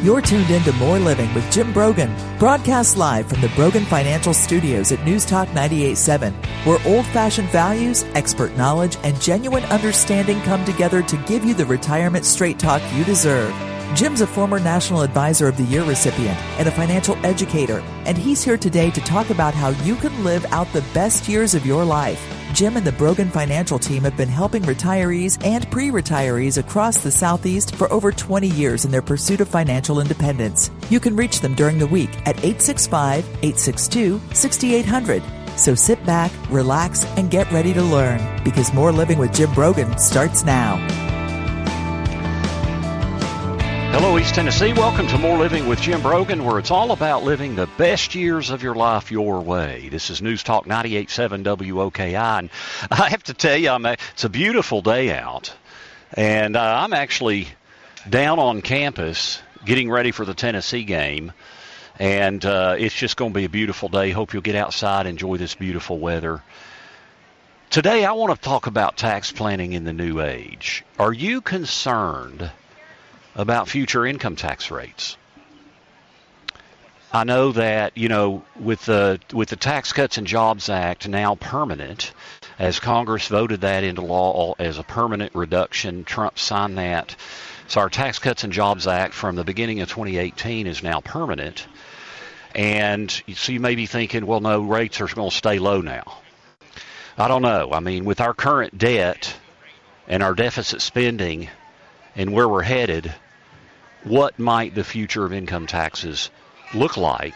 You're tuned in to More Living with Jim Brogan, broadcast live from the Brogan Financial Studios at News Talk 98.7, where old-fashioned values, expert knowledge, and genuine understanding come together to give you the retirement straight talk you deserve. Jim's a former National Advisor of the Year recipient and a financial educator, and he's here today to talk about how you can live out the best years of your life. Jim and the Brogan Financial team have been helping retirees and pre-retirees across the Southeast for over 20 years in their pursuit of financial independence. You can reach them during the week at 865-862-6800. So sit back, relax, and get ready to learn, because More Living with Jim Brogan starts now. Hello, East Tennessee. Welcome to More Living with Jim Brogan, where it's all about living the best years of your life your way. This is News Talk 98.7 WOKI, and I have to tell you, it's a beautiful day out, and I'm actually down on campus getting ready for the Tennessee game, and it's just going to be a beautiful day. Hope you'll get outside, enjoy this beautiful weather. Today, I want to talk about tax planning in the new age. Are you concerned about future income tax rates? I know that, with the Tax Cuts and Jobs Act now permanent, as Congress voted that into law as a permanent reduction, Trump signed that. So our Tax Cuts and Jobs Act from the beginning of 2018 is now permanent. And so you may be thinking, well, no, rates are going to stay low now. I don't know. I mean, with our current debt and our deficit spending and where we're headed, what might the future of income taxes look like?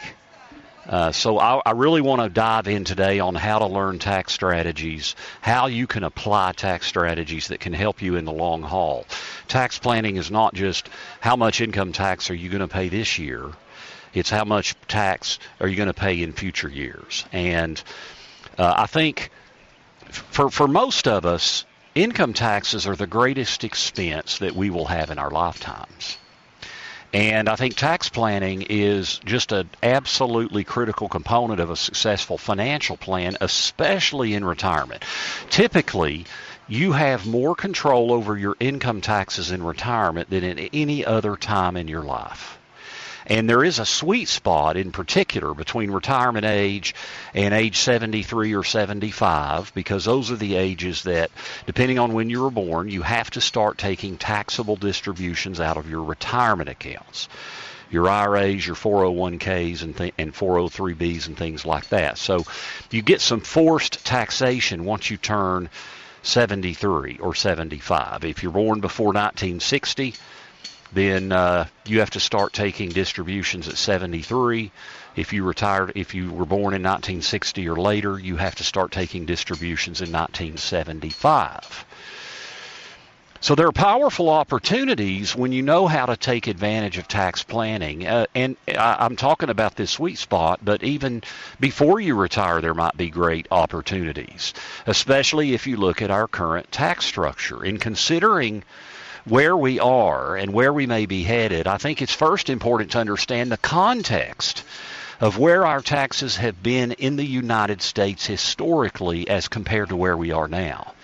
So I really want to dive in today on how to learn tax strategies, how you can apply tax strategies that can help you in the long haul. Tax planning is not just how much income tax are you going to pay this year. It's how much tax are you going to pay in future years. And I think for most of us, income taxes are the greatest expense that we will have in our lifetimes. And I think tax planning is just an absolutely critical component of a successful financial plan, especially in retirement. Typically, you have more control over your income taxes in retirement than at any other time in your life. And there is a sweet spot in particular between retirement age and age 73 or 75, because those are the ages that, depending on when you were born, you have to start taking taxable distributions out of your retirement accounts, your IRAs, your 401ks, and 403bs and things like that. So you get some forced taxation once you turn 73 or 75. If you're born before 1960, then you have to start taking distributions at 73. If you were born in 1960 or later, you have to start taking distributions in 1975. So there are powerful opportunities when you know how to take advantage of tax planning. And I'm talking about this sweet spot, but even before you retire, there might be great opportunities, especially if you look at our current tax structure. In considering where we are and where we may be headed, I think it's first important to understand the context of where our taxes have been in the United States historically as compared to where we are now.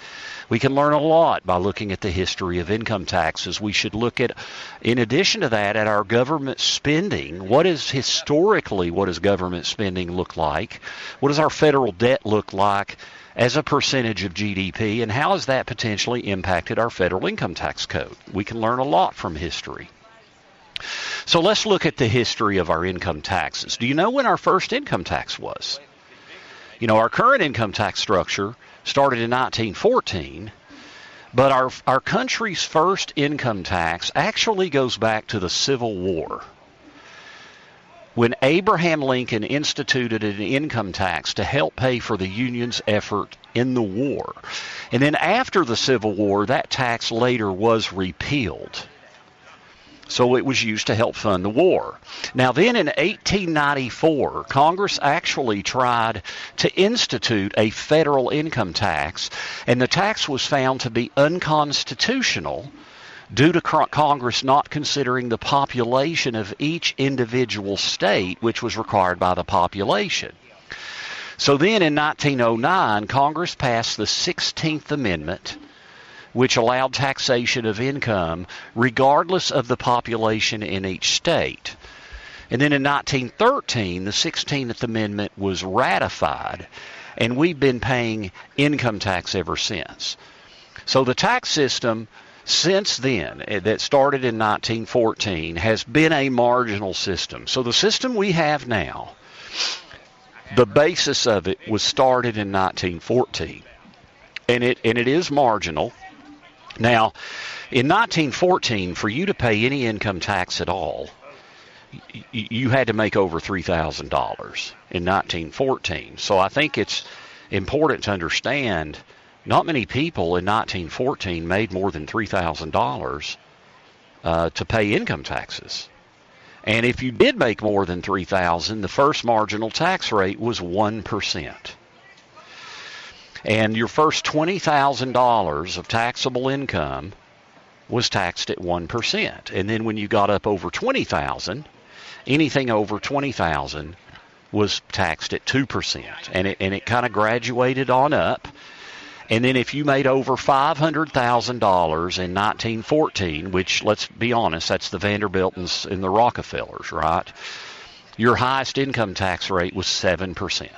We can learn a lot by looking at the history of income taxes. We should look at, in addition to that, at our government spending. What does government spending look like? What does our federal debt look like as a percentage of GDP, and how has that potentially impacted our federal income tax code? We can learn a lot from history. So let's look at the history of our income taxes. Do you know when our first income tax was? Our current income tax structure started in 1914, but our country's first income tax actually goes back to the Civil War, when Abraham Lincoln instituted an income tax to help pay for the Union's effort in the war. And then after the Civil War, that tax later was repealed. So it was used to help fund the war. Now then, in 1894, Congress actually tried to institute a federal income tax, and the tax was found to be unconstitutional due to Congress not considering the population of each individual state, which was required by the population. So then in 1909, Congress passed the 16th Amendment, which allowed taxation of income regardless of the population in each state. And then in 1913, the 16th Amendment was ratified, and we've been paying income tax ever since. So the tax system since then, that started in 1914, has been a marginal system. So the system we have now, the basis of it was started in 1914, and it is marginal. Now, in 1914, for you to pay any income tax at all, you had to make over $3,000 in 1914. So I think it's important to understand not many people in 1914 made more than $3,000 to pay income taxes. And if you did make more than $3,000, the first marginal tax rate was 1%. And your first $20,000 of taxable income was taxed at 1%. And then when you got up over $20,000, anything over $20,000 was taxed at 2%. And it kind of graduated on up. And then if you made over $500,000 in 1914, which, let's be honest, that's the Vanderbilts and the Rockefellers, right? Your highest income tax rate was 7%.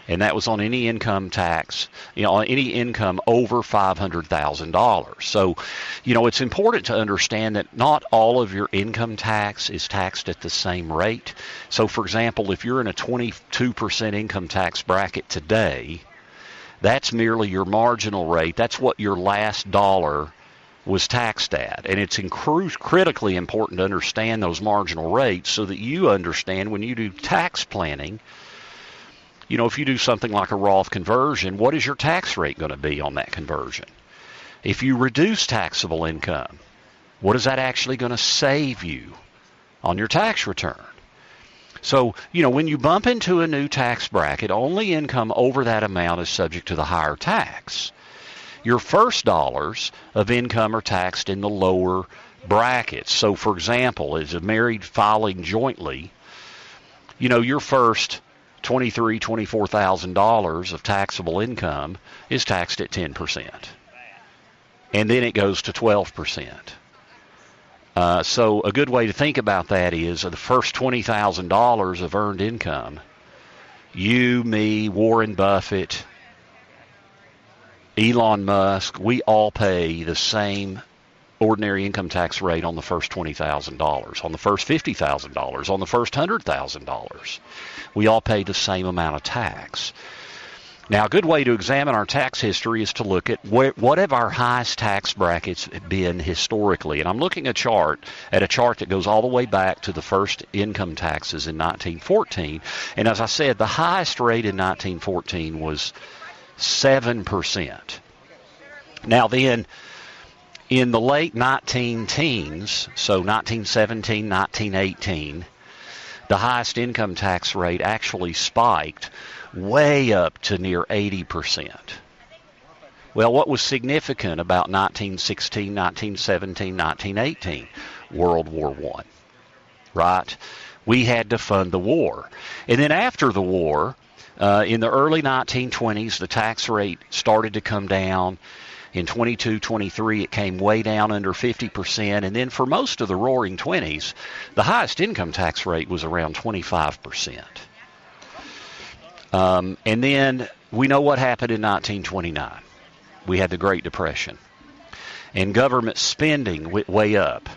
And that was on any income tax, on any income over $500,000. So, it's important to understand that not all of your income tax is taxed at the same rate. So, for example, if you're in a 22% income tax bracket today, that's merely your marginal rate. That's what your last dollar was taxed at. And it's critically important to understand those marginal rates so that you understand when you do tax planning, if you do something like a Roth conversion, what is your tax rate going to be on that conversion? If you reduce taxable income, what is that actually going to save you on your tax return? So, when you bump into a new tax bracket, only income over that amount is subject to the higher tax. Your first dollars of income are taxed in the lower brackets. So, for example, as a married filing jointly, your first $23,000, $24,000 of taxable income is taxed at 10%. And then it goes to 12%. So a good way to think about that is the first $20,000 of earned income, you, me, Warren Buffett, Elon Musk, we all pay the same ordinary income tax rate on the first $20,000, on the first $50,000, on the first $100,000. We all pay the same amount of tax. Now, a good way to examine our tax history is to look at what have our highest tax brackets been historically. And I'm looking at a chart that goes all the way back to the first income taxes in 1914. And as I said, the highest rate in 1914 was 7%. Now then, in the late 19-teens, so 1917, 1918, the highest income tax rate actually spiked way up to near 80%. Well, what was significant about 1916, 1917, 1918? World War I, right? We had to fund the war. And then after the war, in the early 1920s, the tax rate started to come down. In 22, 23, it came way down under 50%. And then for most of the roaring 20s, the highest income tax rate was around 25%. And then we know what happened in 1929. We had the Great Depression. And government spending went way up.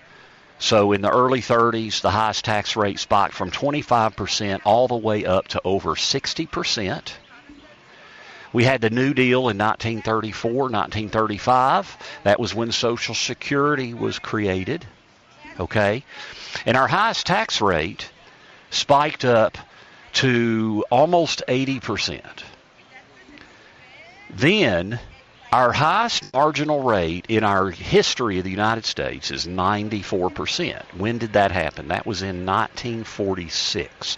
So in the early 30s, the highest tax rate spiked from 25% all the way up to over 60%. We had the New Deal in 1934, 1935. That was when Social Security was created. Okay? And our highest tax rate spiked up to almost 80%. Then, our highest marginal rate in our history of the United States is 94%. When did that happen? That was in 1946.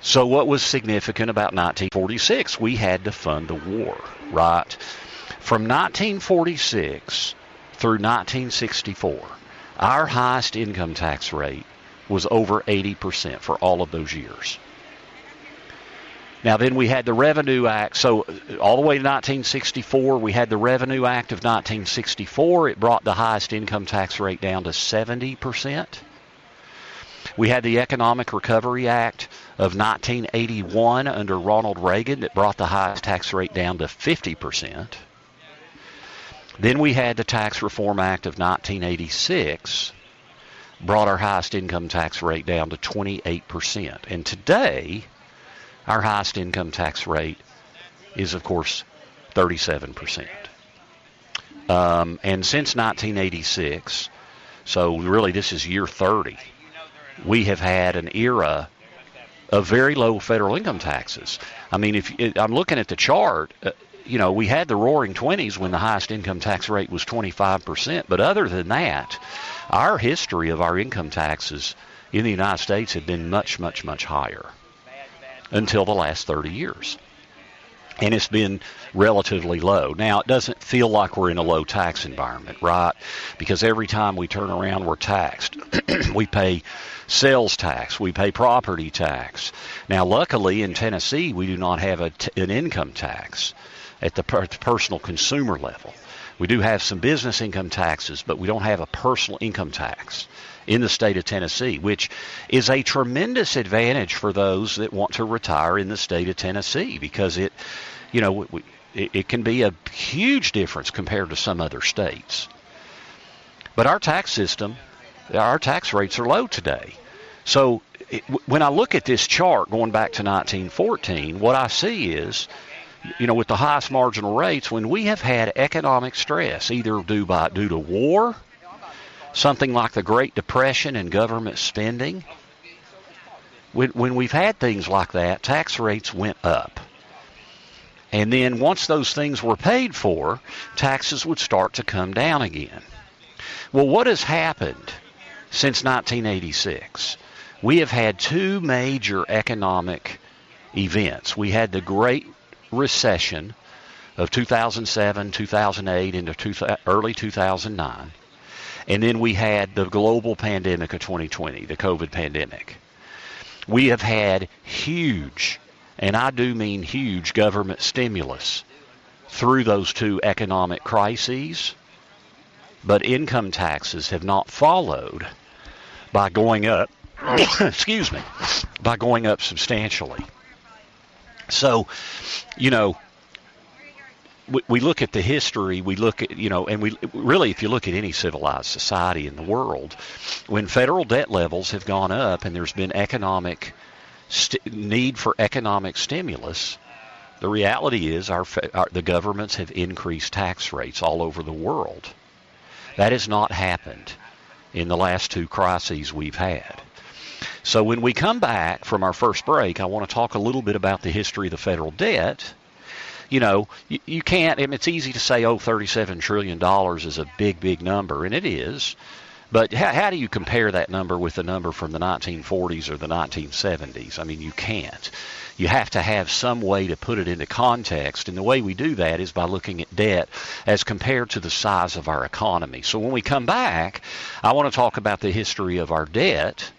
So what was significant about 1946? We had to fund the war, right? From 1946 through 1964, our highest income tax rate was over 80% for all of those years. Now, then we had the Revenue Act. So all the way to 1964, we had the Revenue Act of 1964. It brought the highest income tax rate down to 70%. We had the Economic Recovery Act of 1981 under Ronald Reagan that brought the highest tax rate down to 50%. Then we had the Tax Reform Act of 1986, brought our highest income tax rate down to 28%. And today, our highest income tax rate is, of course, 37%. And since 1986, so really this is year 30, we have had an era of very low federal income taxes. I mean, I'm looking at the chart, we had the roaring 20s when the highest income tax rate was 25%. But other than that, our history of our income taxes in the United States had been much, much, much higher until the last 30 years. And it's been relatively low. Now, it doesn't feel like we're in a low tax environment, right? Because every time we turn around, we're taxed. We pay sales tax. We pay property tax. Now, luckily, in Tennessee, we do not have an income tax at the personal consumer level. We do have some business income taxes, but we don't have a personal income tax in the state of Tennessee, which is a tremendous advantage for those that want to retire in the state of Tennessee, because it can be a huge difference compared to some other states. But our tax system, our tax rates are low today. So when I look at this chart going back to 1914, what I see is, with the highest marginal rates, when we have had economic stress, either due to war, something like the Great Depression and government spending, when we've had things like that, tax rates went up. And then once those things were paid for, taxes would start to come down again. Well, what has happened since 1986? We have had two major economic events. We had the Great Recession of 2007, 2008, into early 2009. And then we had the global pandemic of 2020, the COVID pandemic. We have had huge, and I do mean huge, government stimulus through those two economic crises, but income taxes have not followed by going up, by going up substantially. So, we look at the history, we look at, and we really, if you look at any civilized society in the world, when federal debt levels have gone up and there's been need for economic stimulus, the reality is the governments have increased tax rates all over the world. That has not happened in the last two crises we've had. So when we come back from our first break, I want to talk a little bit about the history of the federal debt. You can't, it's easy to say, $37 trillion is a big, big number, and it is. But how do you compare that number with the number from the 1940s or the 1970s? I mean, you can't. You have to have some way to put it into context, and the way we do that is by looking at debt as compared to the size of our economy. So when we come back, I want to talk about the history of our debt,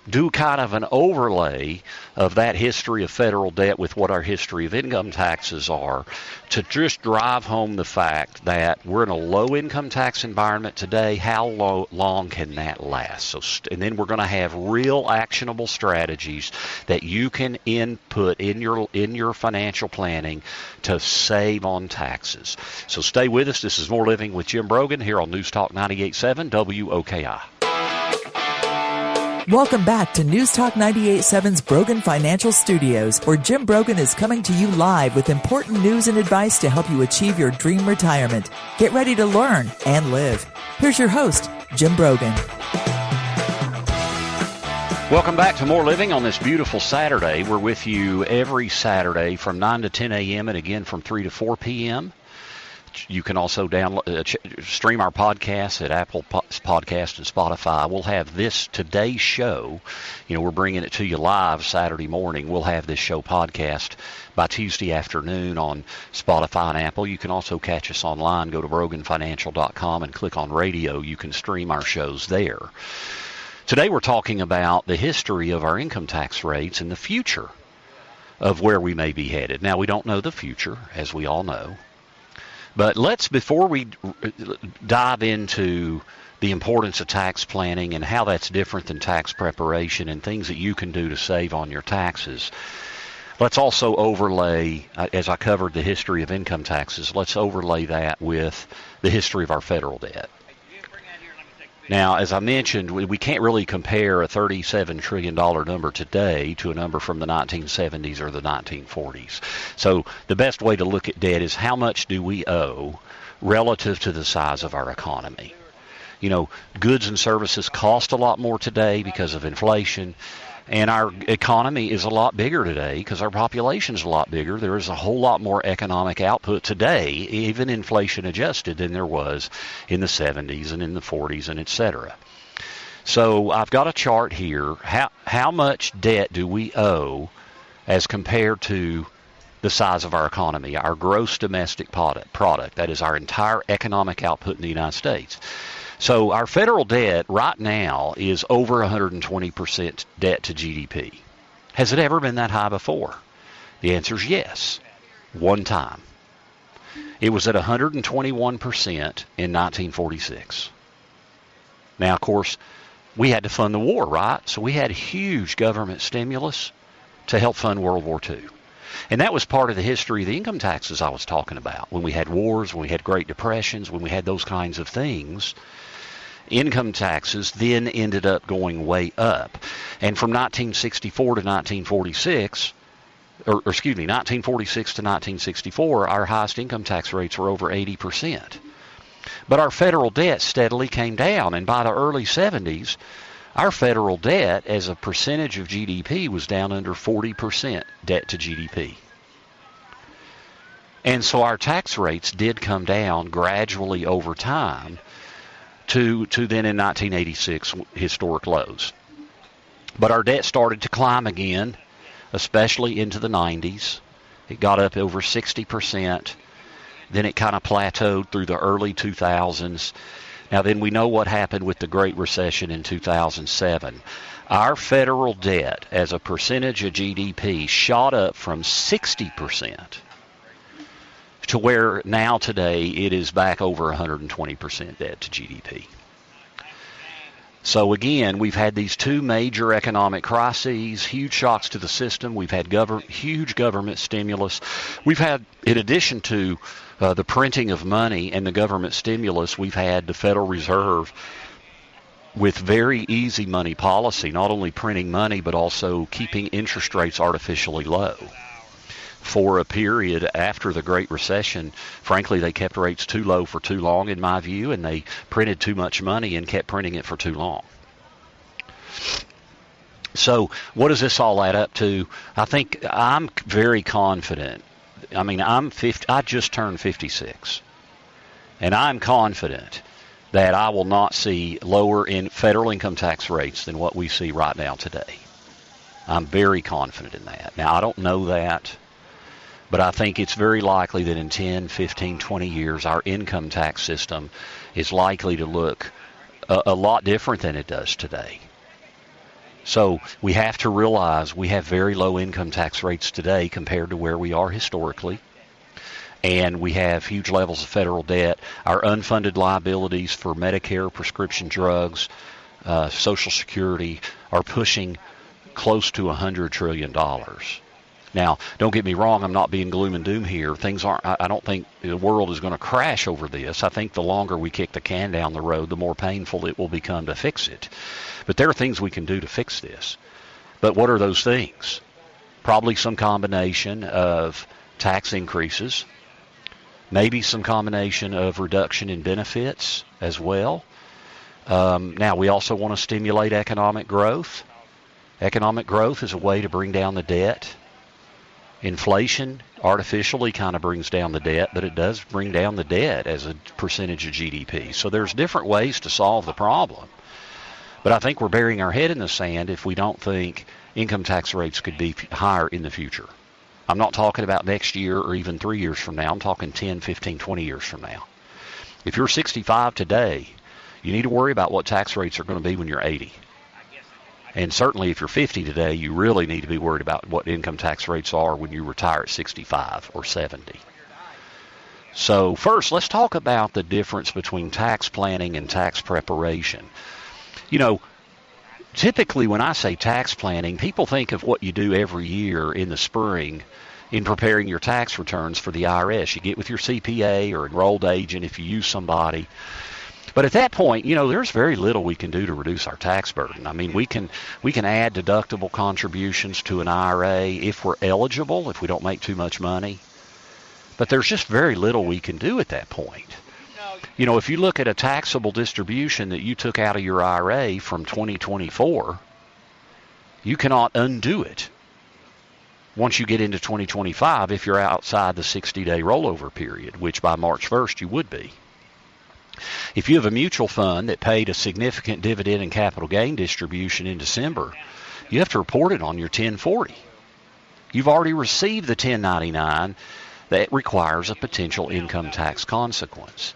do kind of an overlay of that history of federal debt with what our history of income taxes are, to just drive home the fact that we're in a low income tax environment today. How long can that last? And then we're going to have real actionable strategies that you can input in your financial planning to save on taxes. So stay with us. This is More Living with Jim Brogan here on News Talk 98.7 WOKI. Welcome back to News Talk 98.7's Brogan Financial Studios, where Jim Brogan is coming to you live with important news and advice to help you achieve your dream retirement. Get ready to learn and live. Here's your host, Jim Brogan. Welcome back to More Living on this beautiful Saturday. We're with you every Saturday from 9 to 10 a.m. and again from 3 to 4 p.m. You can also stream our podcast at Apple Podcast and Spotify. We'll have today's show. We're bringing it to you live Saturday morning. We'll have this show podcast by Tuesday afternoon on Spotify and Apple. You can also catch us online. Go to broganfinancial.com and click on radio. You can stream our shows there. Today we're talking about the history of our income tax rates and the future of where we may be headed. Now, we don't know the future, as we all know. But before we dive into the importance of tax planning and how that's different than tax preparation and things that you can do to save on your taxes, let's also overlay, as I covered the history of income taxes, let's overlay that with the history of our federal debt. Now, as I mentioned, we can't really compare a $37 trillion number today to a number from the 1970s or the 1940s. So the best way to look at debt is how much do we owe relative to the size of our economy. You know, goods and services cost a lot more today because of inflation, and our economy is a lot bigger today because our population is a lot bigger. There is a whole lot more economic output today, even inflation adjusted, than there was in the 70s and in the 40s and et cetera. So I've got a chart here. How much debt do we owe as compared to the size of our economy, our gross domestic product, that is our entire economic output in the United States. So our federal debt right now is over 120% debt to GDP. Has it ever been that high before? The answer is yes, one time. It was at 121% in 1946. Now, of course, we had to fund the war, right? So we had huge government stimulus to help fund World War II. And that was part of the history of the income taxes I was talking about. When we had wars, when we had Great Depressions, when we had those kinds of things, income taxes then ended up going way up. And from 1964 to 1946, 1946 to 1964, our highest income tax rates were over 80%. But our federal debt steadily came down, and by the early 70s, our federal debt as a percentage of GDP was down under 40% debt to GDP. And so our tax rates did come down gradually over time to then in 1986 historic lows. But our debt started to climb again, especially into the 90s. It got up over 60%. Then it kind of plateaued through the early 2000s. Now then we know what happened with the Great Recession in 2007. Our federal debt as a percentage of GDP shot up from 60% to where now today it is back over 120% debt to GDP. So again, we've had these two major economic crises, huge shocks to the system. We've had huge government stimulus. We've had, in addition to the printing of money and the government stimulus, we've had the Federal Reserve with very easy money policy, not only printing money, but also keeping interest rates artificially low. For a period after the Great Recession, frankly, they kept rates too low for too long, in my view, and they printed too much money and kept printing it for too long. So what does this all add up to? I think I'm very confident. I mean, I just turned 56, and I'm confident that I will not see lower in federal income tax rates than what we see right now today. I'm very confident in that. Now, I don't know that, but I think it's very likely that in 10, 15, 20 years, our income tax system is likely to look a lot different than it does today. So we have to realize we have very low income tax rates today compared to where we are historically. And we have huge levels of federal debt. Our unfunded liabilities for Medicare, prescription drugs, Social Security are pushing close to $100 trillion. Now, don't get me wrong, I'm not being gloom and doom here. I don't think the world is going to crash over this. I think the longer we kick the can down the road, the more painful it will become to fix it. But there are things we can do to fix this. But what are those things? Probably some combination of tax increases, maybe some combination of reduction in benefits as well. Now, we also want to stimulate economic growth. Economic growth is a way to bring down the debt. Inflation artificially kind of brings down the debt, but it does bring down the debt as a percentage of GDP. So there's different ways to solve the problem. But I think we're burying our head in the sand if we don't think income tax rates could be higher in the future. I'm not talking about next year or even 3 years from now. I'm talking 10, 15, 20 years from now. If you're 65 today, you need to worry about what tax rates are going to be when you're 80. And certainly if you're 50 today, you really need to be worried about what income tax rates are when you retire at 65 or 70. So first, let's talk about the difference between tax planning and tax preparation. You know, typically when I say tax planning, people think of what you do every year in the spring in preparing your tax returns for the IRS. You get with your CPA or enrolled agent if you use somebody. But at that point, you know, there's very little we can do to reduce our tax burden. I mean, we can add deductible contributions to an IRA if we're eligible, if we don't make too much money. But there's just very little we can do at that point. You know, if you look at a taxable distribution that you took out of your IRA from 2024, you cannot undo it once you get into 2025 if you're outside the 60-day rollover period, which by March 1st you would be. If you have a mutual fund that paid a significant dividend and capital gain distribution in December, you have to report it on your 1040. You've already received the 1099 that requires a potential income tax consequence.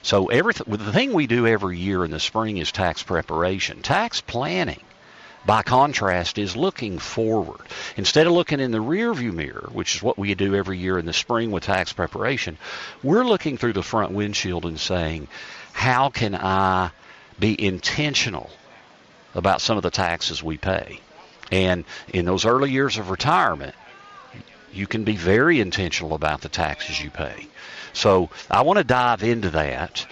So the thing we do every year in the spring is tax preparation. Tax planning, by contrast, is looking forward. Instead of looking in the rearview mirror, which is what we do every year in the spring with tax preparation, we're looking through the front windshield and saying, how can I be intentional about some of the taxes we pay? And in those early years of retirement, you can be very intentional about the taxes you pay. So I want to dive into that.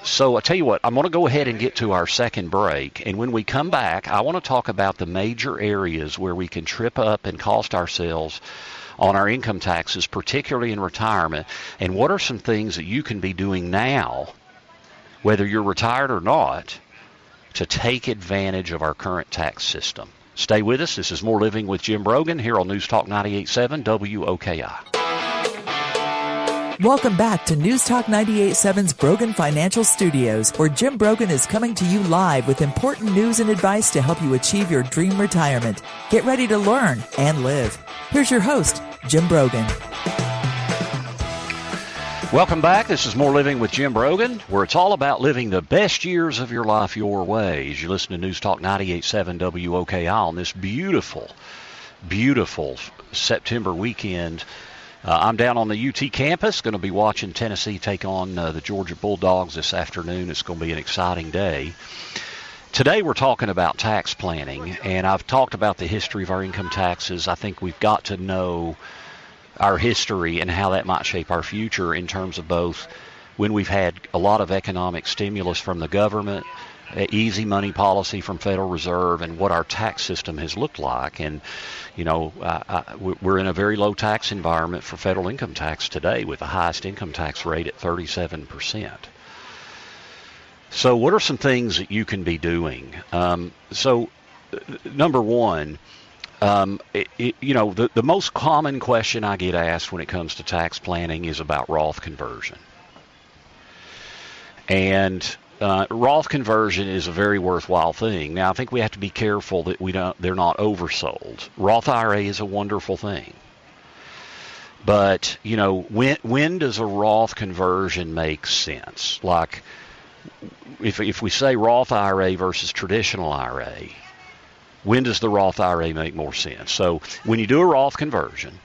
So I tell you what, I'm going to go ahead and get to our second break. And when we come back, I want to talk about the major areas where we can trip up and cost ourselves on our income taxes, particularly in retirement. And what are some things that you can be doing now, whether you're retired or not, to take advantage of our current tax system. Stay with us. This is More Living with Jim Brogan here on News Talk 98.7 WOKI. Welcome back to News Talk 98.7's Brogan Financial Studios, where Jim Brogan is coming to you live with important news and advice to help you achieve your dream retirement. Get ready to learn and live. Here's your host, Jim Brogan. Welcome back. This is More Living with Jim Brogan, where it's all about living the best years of your life your way. As you listen to News Talk 98.7 WOKI on this beautiful, beautiful September weekend. I'm down on the UT campus, going to be watching Tennessee take on the Georgia Bulldogs this afternoon. It's going to be an exciting day. Today we're talking about tax planning, and I've talked about the history of our income taxes. I think we've got to know our history and how that might shape our future in terms of both when we've had a lot of economic stimulus from the government, easy money policy from Federal Reserve, and what our tax system has looked like. And, you know, we're in a very low tax environment for federal income tax today with the highest income tax rate at 37%. So what are some things that you can be doing? Number one, the most common question I get asked when it comes to tax planning is about Roth conversion. And Roth conversion is a very worthwhile thing. Now, I think we have to be careful that they're not oversold. Roth IRA is a wonderful thing. But, you know, when does a Roth conversion make sense? Like, if we say Roth IRA versus traditional IRA, when does the Roth IRA make more sense? So when you do a Roth conversion,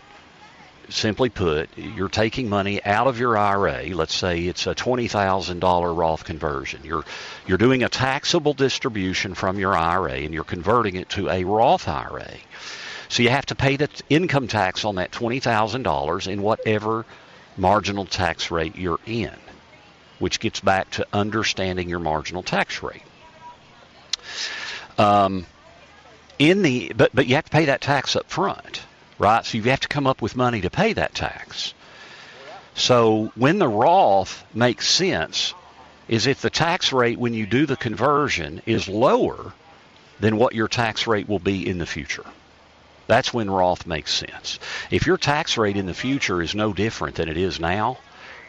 simply put, you're taking money out of your IRA. Let's say it's a $20,000 Roth conversion. You're doing a taxable distribution from your IRA, and you're converting it to a Roth IRA. So you have to pay the income tax on that $20,000 in whatever marginal tax rate you're in, which gets back to understanding your marginal tax rate. But you have to pay that tax up front, right? So you have to come up with money to pay that tax. So when the Roth makes sense is if the tax rate when you do the conversion is lower than what your tax rate will be in the future. That's when Roth makes sense. If your tax rate in the future is no different than it is now,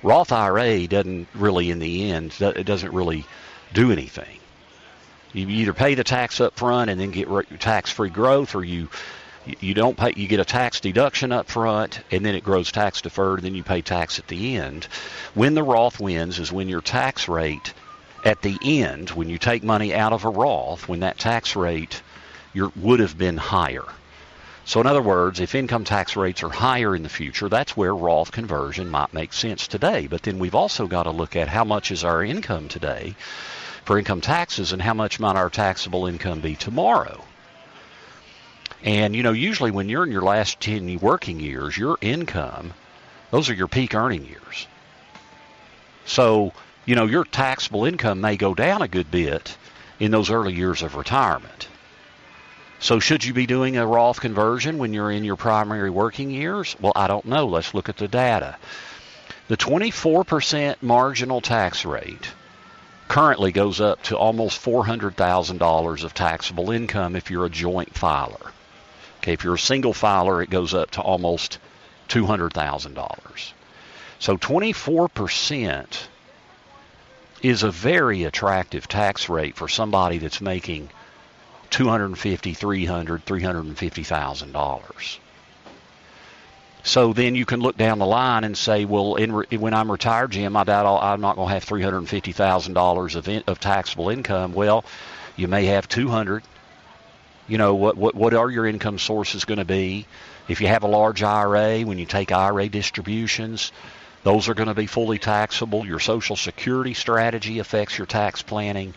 Roth IRA doesn't really, in the end, it doesn't really do anything. You either pay the tax up front and then get tax-free growth, or you don't pay. You get a tax deduction up front and then it grows tax deferred, and then you pay tax at the end. When the Roth wins is when your tax rate at the end, when you take money out of a Roth, when that tax rate would have been higher. So in other words, if income tax rates are higher in the future, that's where Roth conversion might make sense today. But then we've also got to look at how much is our income today for income taxes and how much might our taxable income be tomorrow. And, usually when you're in your last 10 working years, your income, those are your peak earning years. So, your taxable income may go down a good bit in those early years of retirement. So should you be doing a Roth conversion when you're in your primary working years? Well, I don't know. Let's look at the data. The 24% marginal tax rate currently goes up to almost $400,000 of taxable income if you're a joint filer. Okay, if you're a single filer, it goes up to almost $200,000. So 24% is a very attractive tax rate for somebody that's making $250,000, $300,000, $350,000. So then you can look down the line and say, well, when I'm retired, Jim, I doubt I'm not going to have $350,000 of taxable income. Well, you may have $200,000. What are your income sources going to be? If you have a large IRA, when you take IRA distributions, those are going to be fully taxable. Your Social Security strategy affects your tax planning.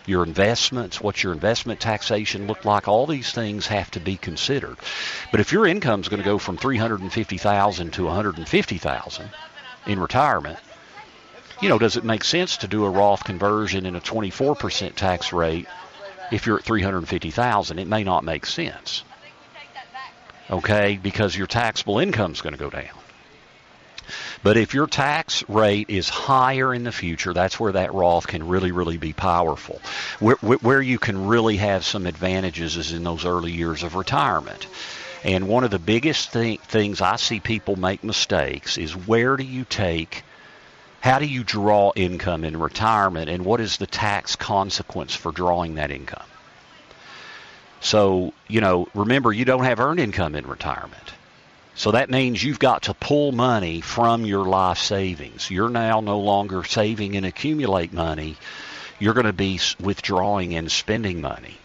Your investments, what's your investment taxation look like? All these things have to be considered. But if your income is going to go from $350,000 to $150,000 in retirement, does it make sense to do a Roth conversion in a 24% tax rate if you're at $350,000? It may not make sense. Okay, because your taxable income is going to go down. But if your tax rate is higher in the future, that's where that Roth can really, really be powerful. Where you can really have some advantages is in those early years of retirement. And one of the biggest things I see people make mistakes is how do you draw income in retirement, and what is the tax consequence for drawing that income? So, remember, you don't have earned income in retirement. So that means you've got to pull money from your life savings. You're now no longer saving and accumulate money. You're going to be withdrawing and spending money.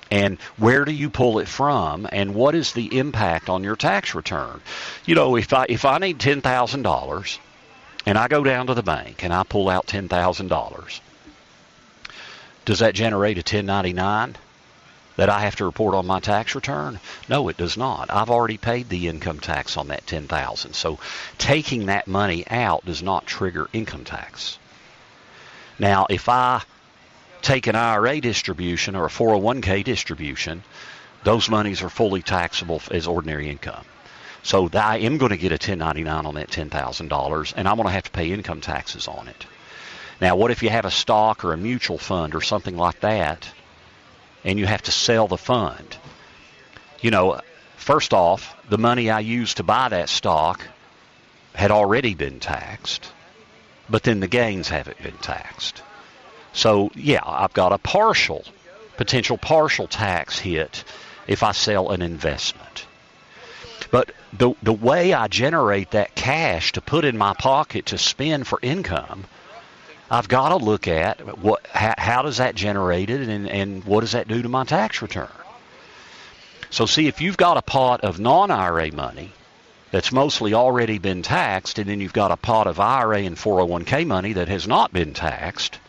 And where do you pull it from, and what is the impact on your tax return? If I need $10,000 and I go down to the bank and I pull out $10,000, does that generate a 1099? That I have to report on my tax return? No, it does not. I've already paid the income tax on that $10,000. So taking that money out does not trigger income tax. Now, if I take an IRA distribution or a 401k distribution, those monies are fully taxable as ordinary income. So I am going to get a 1099 on that $10,000, and I'm going to have to pay income taxes on it. Now, what if you have a stock or a mutual fund or something like that, and you have to sell the fund? First off, the money I used to buy that stock had already been taxed, but then the gains haven't been taxed. So, yeah, I've got a potential partial tax hit if I sell an investment. But the way I generate that cash to put in my pocket to spend for income, I've got to look at how does that generate it, and what does that do to my tax return. So see, if you've got a pot of non-IRA money that's mostly already been taxed, and then you've got a pot of IRA and 401k money that has not been taxed,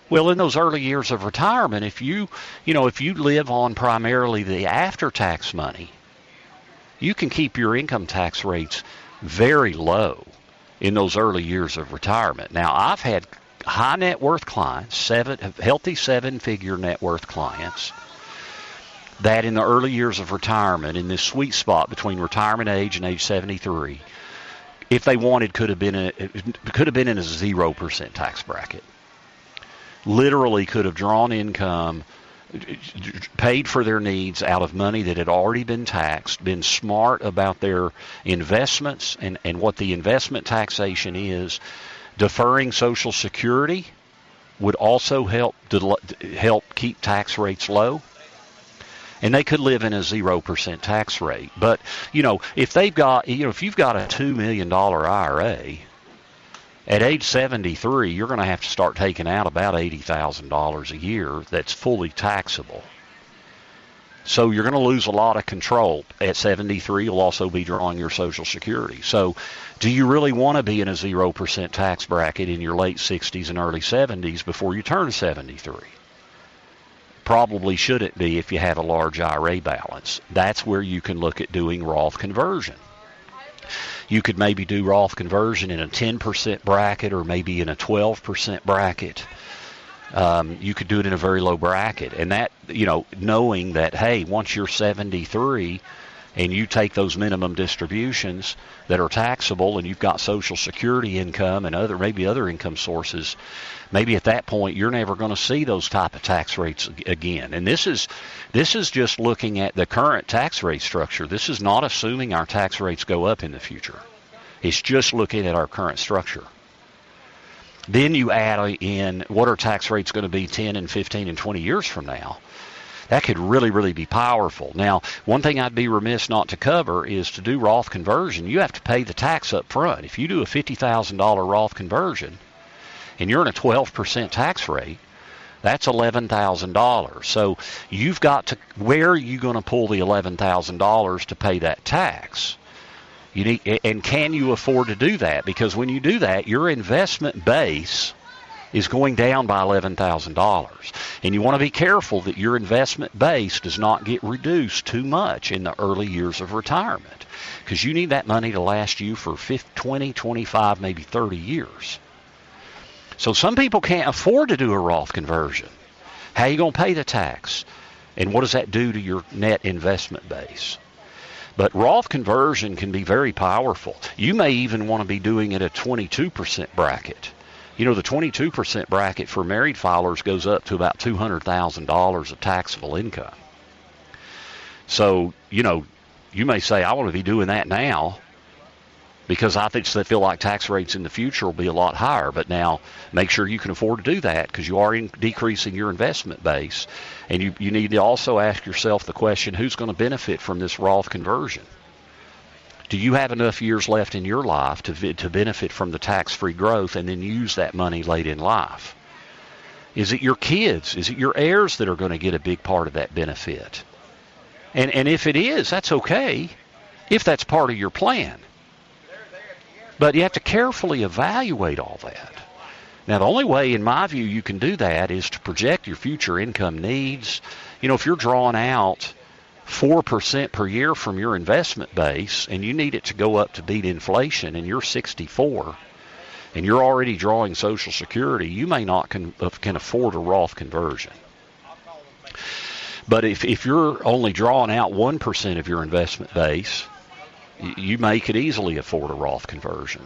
well, in those early years of retirement, if you live on primarily the after-tax money, you can keep your income tax rates very low in those early years of retirement. Now, I've had high net worth clients, healthy seven-figure net worth clients, that in the early years of retirement, in this sweet spot between retirement age and age 73, if they wanted, could have been in a 0% tax bracket. Literally could have drawn income, paid for their needs out of money that had already been taxed, been smart about their investments and what the investment taxation is. Deferring Social Security would also help keep tax rates low. And they could live in a 0% tax rate. But, if you've got a $2 million IRA, at age 73, you're going to have to start taking out about $80,000 a year that's fully taxable. So you're going to lose a lot of control. At 73, you'll also be drawing your Social Security. So do you really want to be in a 0% tax bracket in your late 60s and early 70s before you turn 73? Probably shouldn't be if you have a large IRA balance. That's where you can look at doing Roth conversion. You could maybe do Roth conversion in a 10% bracket or maybe in a 12% bracket. You could do it in a very low bracket. And that, knowing that, hey, once you're 73 and you take those minimum distributions that are taxable and you've got Social Security income and maybe other income sources, maybe at that point you're never going to see those type of tax rates again. And this is just looking at the current tax rate structure. This is not assuming our tax rates go up in the future. It's just looking at our current structure. Then you add in what are tax rates going to be 10 and 15 and 20 years from now. That could really, really be powerful. Now, one thing I'd be remiss not to cover is to do Roth conversion, you have to pay the tax up front. If you do a $50,000 Roth conversion and you're in a 12% tax rate, that's $11,000. So you've got to, where are you going to pull the $11,000 to pay that tax? And can you afford to do that? Because when you do that, your investment base is going down by $11,000. And you want to be careful that your investment base does not get reduced too much in the early years of retirement, because you need that money to last you for 20, 25, maybe 30 years. So some people can't afford to do a Roth conversion. How are you going to pay the tax? And what does that do to your net investment base? But Roth conversion can be very powerful. You may even want to be doing it at a 22% bracket. The 22% bracket for married filers goes up to about $200,000 of taxable income. So, you may say, I want to be doing that now because I feel like tax rates in the future will be a lot higher. But now make sure you can afford to do that, because you are decreasing your investment base. And you need to also ask yourself the question, who's going to benefit from this Roth conversion? Do you have enough years left in your life to benefit from the tax-free growth and then use that money late in life? Is it your kids? Is it your heirs that are going to get a big part of that benefit? And if it is, that's okay, if that's part of your plan. But you have to carefully evaluate all that. Now, the only way, in my view, you can do that is to project your future income needs. If you're drawing out 4% per year from your investment base and you need it to go up to beat inflation and you're 64 and you're already drawing Social Security, you may not can afford a Roth conversion. But if you're only drawing out 1% of your investment base, you could easily afford a Roth conversion.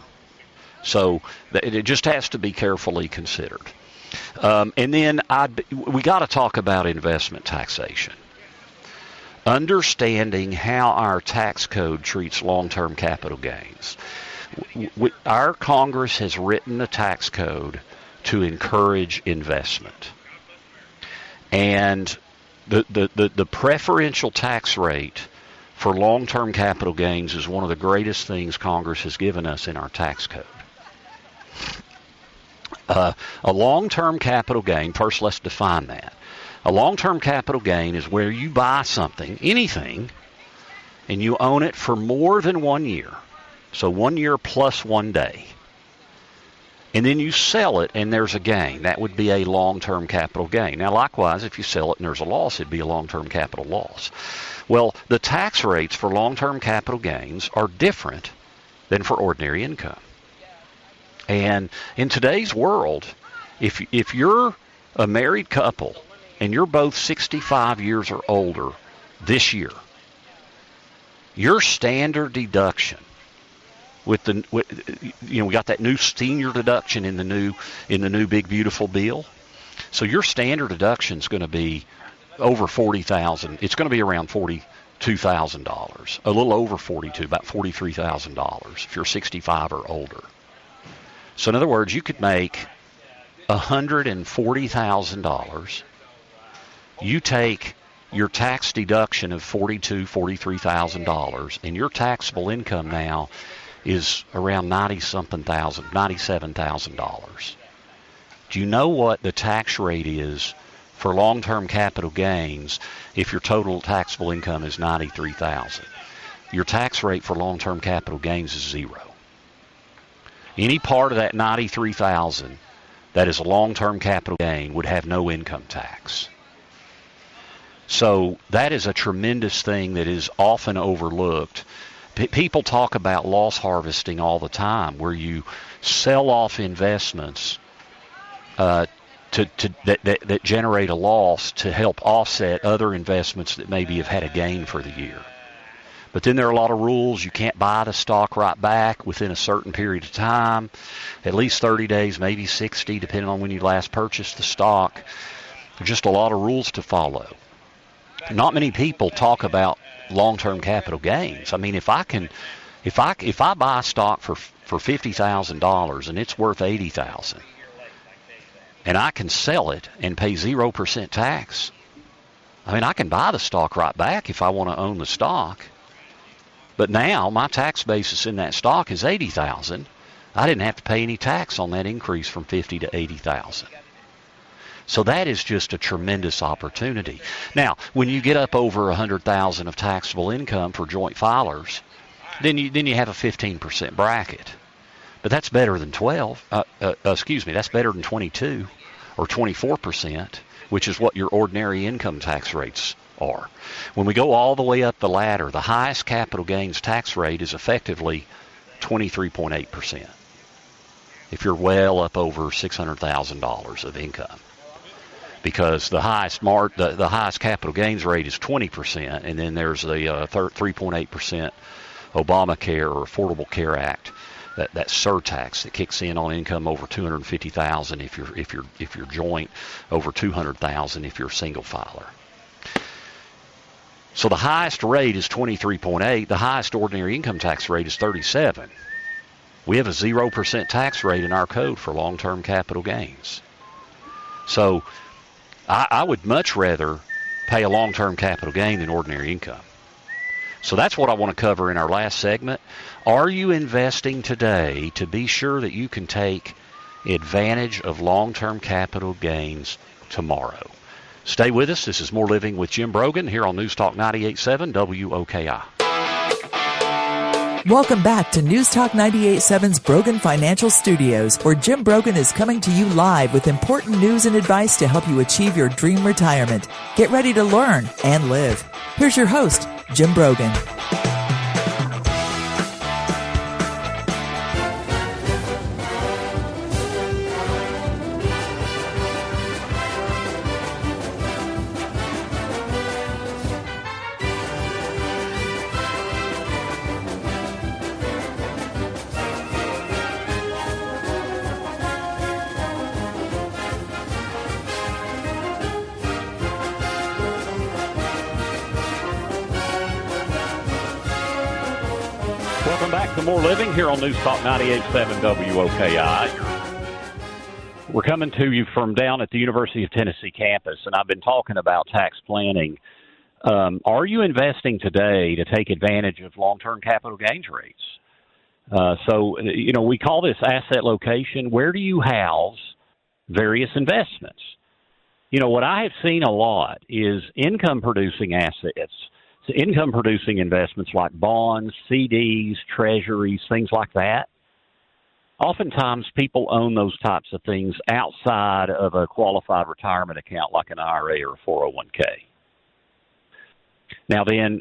So it just has to be carefully considered. And then we got to talk about investment taxation. Understanding how our tax code treats long-term capital gains. Our Congress has written a tax code to encourage investment. And the preferential tax rate for long-term capital gains is one of the greatest things Congress has given us in our tax code. A long-term capital gain, first let's define that. A long-term capital gain is where you buy something, anything, and you own it for more than 1 year. So 1 year plus 1 day. And then you sell it and there's a gain. That would be a long-term capital gain. Now, likewise, if you sell it and there's a loss, it'd be a long-term capital loss. Well, the tax rates for long-term capital gains are different than for ordinary income. And in today's world, if you're a married couple and you're both 65 years or older this year, your standard deduction we got that new senior deduction in the new big beautiful bill. So your standard deduction is going to be over $40,000. It's going to be around $42,000, a little over 42, about $43,000 if you're 65 or older. So in other words, you could make $140,000. You take your tax deduction of $43,000, and your taxable income now is around $97,000. Do you know what the tax rate is for long-term capital gains if your total taxable income is $93,000. Your tax rate for long-term capital gains is 0. Any part of that $93,000 that is a long-term capital gain would have no income tax. So that is a tremendous thing that is often overlooked. People talk about loss harvesting all the time, where you sell off investments that generate a loss to help offset other investments that maybe have had a gain for the year. But then there are a lot of rules. You can't buy the stock right back within a certain period of time, at least 30 days, maybe 60, depending on when you last purchased the stock. There's just a lot of rules to follow. Not many people talk about long-term capital gains. I mean, if I buy a stock for $50,000 and it's worth $80,000, and I can sell it and pay 0% tax, I mean, I can buy the stock right back if I want to own the stock. But now my tax basis in that stock is $80,000. I didn't have to pay any tax on that increase from $50,000 to $80,000. So that is just a tremendous opportunity. Now, when you get up over $100,000 of taxable income for joint filers, then you have a 15% bracket. But that's better than that's better than 22 or 24%, which is what your ordinary income tax rates are. When we go all the way up the ladder, the highest capital gains tax rate is effectively 23.8%. If you're well up over $600,000 of income, because the highest capital gains rate is 20%, and then there's the 3.8% Obamacare or Affordable Care Act, that surtax that kicks in on income over $250,000 if you're joint, over $200,000 if you're a single filer. So the highest rate is 23.8. The highest ordinary income tax rate is 37. We have a 0% tax rate in our code for long-term capital gains. So I would much rather pay a long-term capital gain than ordinary income. So that's what I want to cover in our last segment. Are you investing today to be sure that you can take advantage of long-term capital gains tomorrow? Stay with us. This is More Living with Jim Brogan here on News Talk 98.7 WOKI. Welcome back to News Talk 98.7's Brogan Financial Studios, where Jim Brogan is coming to you live with important news and advice to help you achieve your dream retirement. Get ready to learn and live. Here's your host, Jim Brogan. Welcome back to More Living here on News Talk 98.7 WOKI. We're coming to you from down at the University of Tennessee campus, and I've been talking about tax planning. Are you investing today to take advantage of long-term capital gains rates? We call this asset location. Where do you house various investments? What I have seen a lot is income-producing assets. Income-producing investments like bonds, CDs, treasuries, things like that. Oftentimes, people own those types of things outside of a qualified retirement account like an IRA or a 401k. Now then,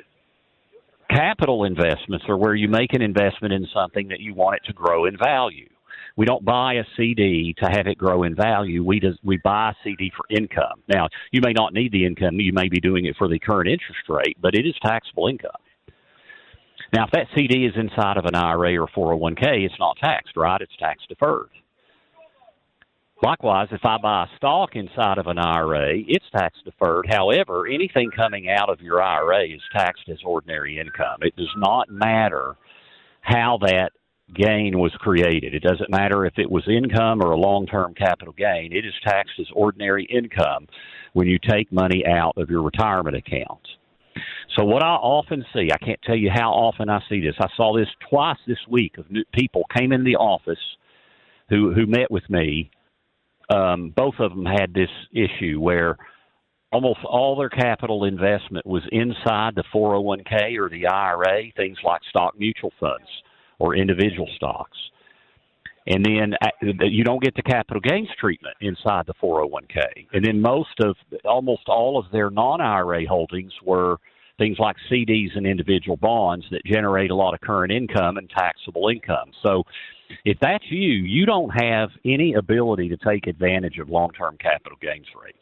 capital investments are where you make an investment in something that you want it to grow in value. We don't buy a CD to have it grow in value. We buy a CD for income. Now, you may not need the income. You may be doing it for the current interest rate, but it is taxable income. Now, if that CD is inside of an IRA or 401k, it's not taxed, right? It's tax deferred. Likewise, if I buy a stock inside of an IRA, it's tax deferred. However, anything coming out of your IRA is taxed as ordinary income. It does not matter how that gain was created. It doesn't matter if it was income or a long-term capital gain. It is taxed as ordinary income when you take money out of your retirement account. So what I often see, I can't tell you how often I see this. I saw this twice this week of people came in the office who met with me. Both of them had this issue where almost all their capital investment was inside the 401k or the IRA, things like stock mutual funds or individual stocks. And then you don't get the capital gains treatment inside the 401k. And then almost all of their non-IRA holdings were things like CDs and individual bonds that generate a lot of current income and taxable income. So if that's you, you don't have any ability to take advantage of long-term capital gains rates.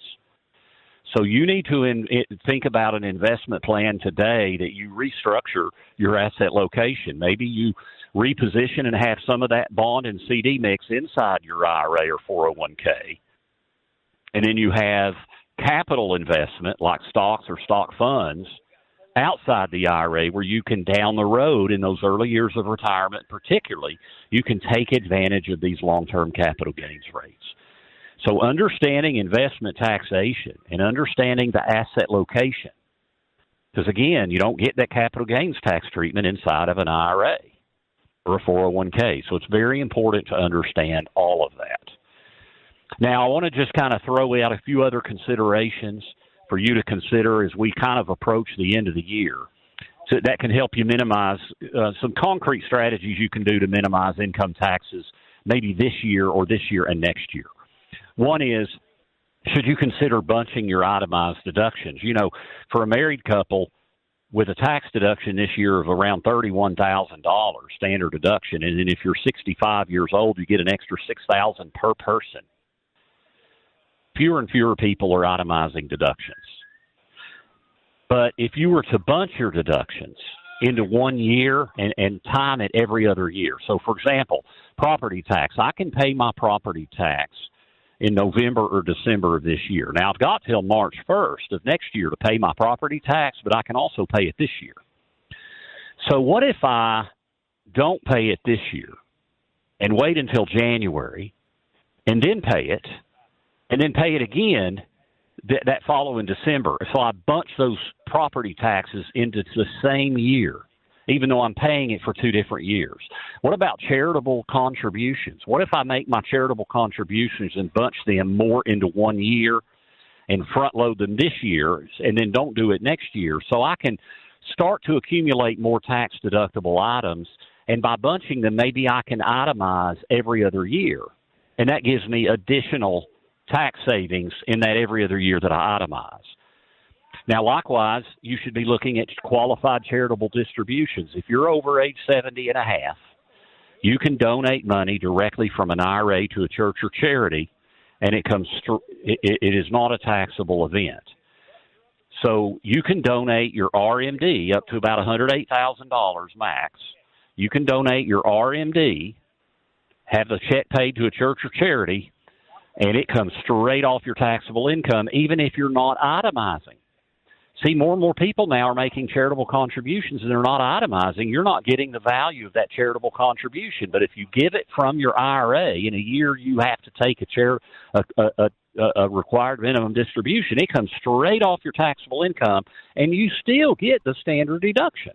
So you need to think about an investment plan today that you restructure your asset location. Maybe you reposition and have some of that bond and CD mix inside your IRA or 401k. And then you have capital investment like stocks or stock funds outside the IRA where you can down the road in those early years of retirement particularly, you can take advantage of these long-term capital gains rates. So understanding investment taxation and understanding the asset location, because again, you don't get that capital gains tax treatment inside of an IRA or a 401k. So it's very important to understand all of that. Now, I want to just kind of throw out a few other considerations for you to consider as we kind of approach the end of the year. So that can help you minimize some concrete strategies you can do to minimize income taxes maybe this year and next year. One is, should you consider bunching your itemized deductions? You know, for a married couple with a tax deduction this year of around $31,000 standard deduction, and then if you're 65 years old, you get an extra $6,000 per person. Fewer and fewer people are itemizing deductions. But if you were to bunch your deductions into 1 year and time it every other year. So, for example, property tax. I can pay my property tax in November or December of this year. Now, I've got till March 1st of next year to pay my property tax, but I can also pay it this year. So what if I don't pay it this year and wait until January and then pay it and then pay it again that following December? So I bunch those property taxes into the same year, even though I'm paying it for 2 different years. What about charitable contributions? What if I make my charitable contributions and bunch them more into 1 year and front load them this year and then don't do it next year, so I can start to accumulate more tax deductible items, and by bunching them, maybe I can itemize every other year, and that gives me additional tax savings in that every other year that I itemize. Now, likewise, you should be looking at qualified charitable distributions. If you're over age 70 and a half, you can donate money directly from an IRA to a church or charity, and it is not a taxable event. So you can donate your RMD up to about $108,000 max. You can donate your RMD, have the check paid to a church or charity, and it comes straight off your taxable income, even if you're not itemizing. See, more and more people now are making charitable contributions and they're not itemizing. You're not getting the value of that charitable contribution. But if you give it from your IRA, in a year you have to take a required minimum distribution. It comes straight off your taxable income, and you still get the standard deduction.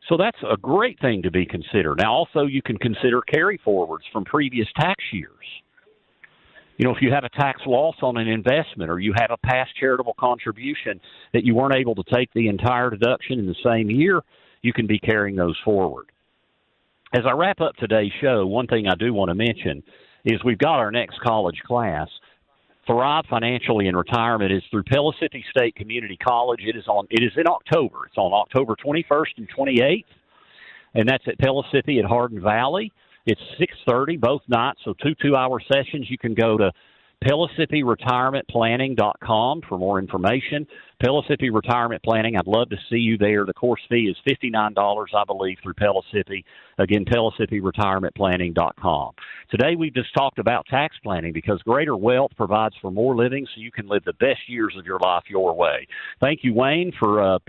So that's a great thing to be considered. Now, also, you can consider carry forwards from previous tax years. You know, if you have a tax loss on an investment or you have a past charitable contribution that you weren't able to take the entire deduction in the same year, you can be carrying those forward. As I wrap up today's show, one thing I do want to mention is we've got our next college class. Thrive Financially in Retirement is through Pellissippi State Community College. It is in October. It's on October 21st and 28th, and that's at Pellissippi at Hardin Valley. It's 6:30 both nights, so 2 2-hour sessions. You can go to PellissippiRetirementPlanning.com for more information. Pellissippi Retirement Planning, I'd love to see you there. The course fee is $59, I believe, through Pellissippi. Again, PellissippiRetirementPlanning.com. Today we've just talked about tax planning because greater wealth provides for more living so you can live the best years of your life your way. Thank you, Wayne, for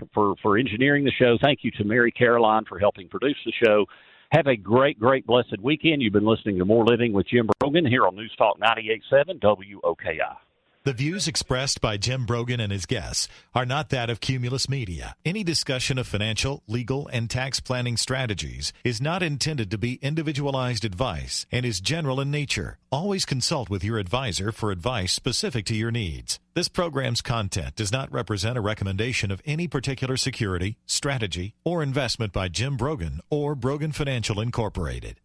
engineering the show. Thank you to Mary Caroline for helping produce the show. Have a great, blessed weekend. You've been listening to More Living with Jim Brogan here on News Talk 98.7 WOKI. The views expressed by Jim Brogan and his guests are not that of Cumulus Media. Any discussion of financial, legal, and tax planning strategies is not intended to be individualized advice and is general in nature. Always consult with your advisor for advice specific to your needs. This program's content does not represent a recommendation of any particular security, strategy, or investment by Jim Brogan or Brogan Financial Incorporated.